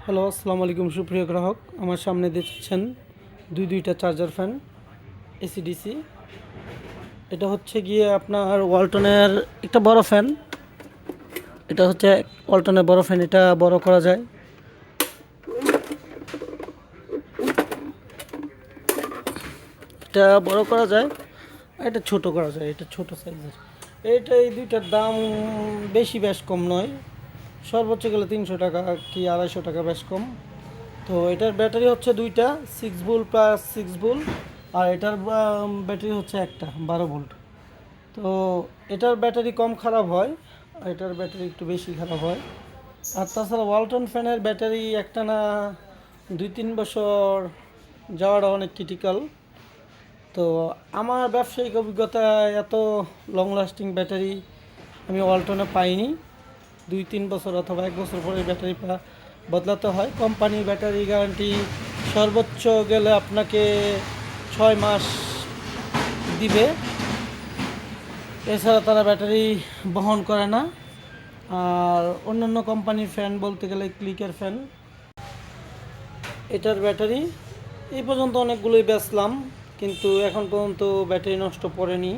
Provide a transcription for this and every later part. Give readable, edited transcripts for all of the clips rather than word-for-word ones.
Hello, আসসালামু আলাইকুম সুপ্রিয় গ্রাহক। আমার সামনে দেখছেন দুইটা চার্জার ফ্যান এসিডিসি। এটা হচ্ছে গিয়ে আপনার ওয়ালটনের একটা বড় ফ্যান। এটা হচ্ছে ওয়ালটনের বড় ফ্যান। এটা বড় করা যায়, এটা বড় করা যায়, এটা ছোট করা যায়। এটা ছোট সাইজের। এই দুইটার দাম বেশ কম নয়, সর্বোচ্চ গেলে 300 টাকা কি 250 টাকা, বেশ কম। তো এটার ব্যাটারি হচ্ছে দুইটা 6 ভোল্ট প্লাস 6 ভোল্ট, আর এটার ব্যাটারি হচ্ছে একটা 12 ভোল্ট। তো এটার ব্যাটারি কম খারাপ হয়, এটার ব্যাটারি একটু বেশি খারাপ হয়। আর তাছাড়া ওয়ালটন ফ্যানের ব্যাটারি একটা না 2-3 বছর যাওয়াটা অনেক ক্রিটিক্যাল। তো আমার ব্যবসায়িক অভিজ্ঞতায় এত লং লাস্টিং ব্যাটারি আমি ওয়ালটনে পাইনি। 2-3 বছর অথবা 1 বছর পরে ব্যাটারি বদলাতে হয়। কোম্পানির ব্যাটারি গ্যারান্টি সর্বোচ্চ গেলে আপনাকে 6 মাস দিবে, এছাড়া তারা ব্যাটারি বহন করে না। আর অন্যান্য কোম্পানির ফ্যান বলতে গেলে ক্লিকের ফ্যান, এটার ব্যাটারি এই পর্যন্ত অনেকগুলোই বেচলাম, কিন্তু এখন পর্যন্ত ব্যাটারি নষ্ট পড়েনি।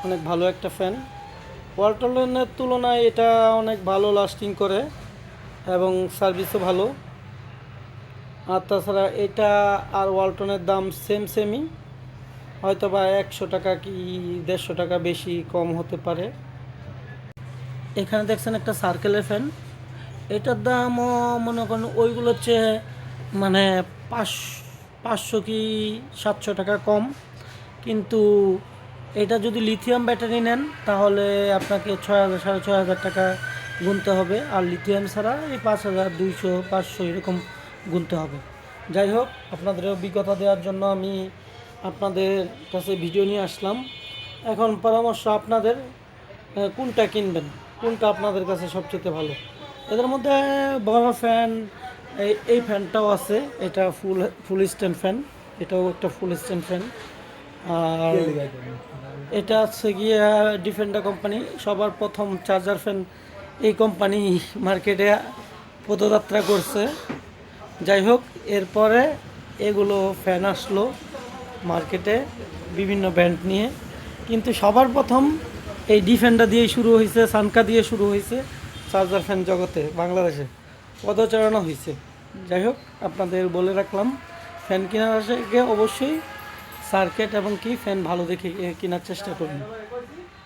অনেক ভালো একটা ফ্যান। ওয়ালটনের তুলনায় এটা অনেক ভালো লাস্টিং করে এবং সার্ভিসও ভালো। আর তাছাড়া এটা আর ওয়ালটনের দাম সেমই, হয়তো বা 100 টাকা কি 150 টাকা বেশি কম হতে পারে। এখানে দেখছেন একটা সার্কেলের ফ্যান। এটার দামও মনে করেন ওইগুলোর চেয়ে মানে 500 কি 700 টাকা কম, কিন্তু এটা যদি লিথিয়াম ব্যাটারি নেন তাহলে আপনাকে 6,000 6,500 টাকা গুনতে হবে, আর লিথিয়াম ছাড়া এই 5,200 500 এরকম গুনতে হবে। যাই হোক, আপনাদের অভিজ্ঞতা দেওয়ার জন্য আমি আপনাদের কাছে ভিডিও নিয়ে আসলাম। এখন পরামর্শ আপনাদের, কোনটা কিনবেন, কোনটা আপনাদের কাছে সবচেয়ে ভালো। এদের মধ্যে বড় ফ্যান, এই ফ্যানটাও আছে, এটা ফুল স্ট্যান্ড ফ্যান, এটাও একটা ফুল স্ট্যান্ড ফ্যান। আর এটা হচ্ছে গিয়ে ডিফেন্ডার কোম্পানি, সবার প্রথম চার্জার ফ্যান এই কোম্পানি মার্কেটে পদযাত্রা করছে। যাই হোক, এরপরে এগুলো ফ্যান আসলো মার্কেটে বিভিন্ন ব্র্যান্ড নিয়ে, কিন্তু সবার প্রথম এই ডিফেন্ডার দিয়েই শুরু হয়েছে, সানকা দিয়ে শুরু হয়েছে চার্জার ফ্যান জগতে, বাংলাদেশে পদচারণা হয়েছে। যাই হোক, আপনাদের বলে রাখলাম, ফ্যান কেনার আগে অবশ্যই সার্কিট এবং কি ফ্যান ভালো দেখে কেনার চেষ্টা করুন।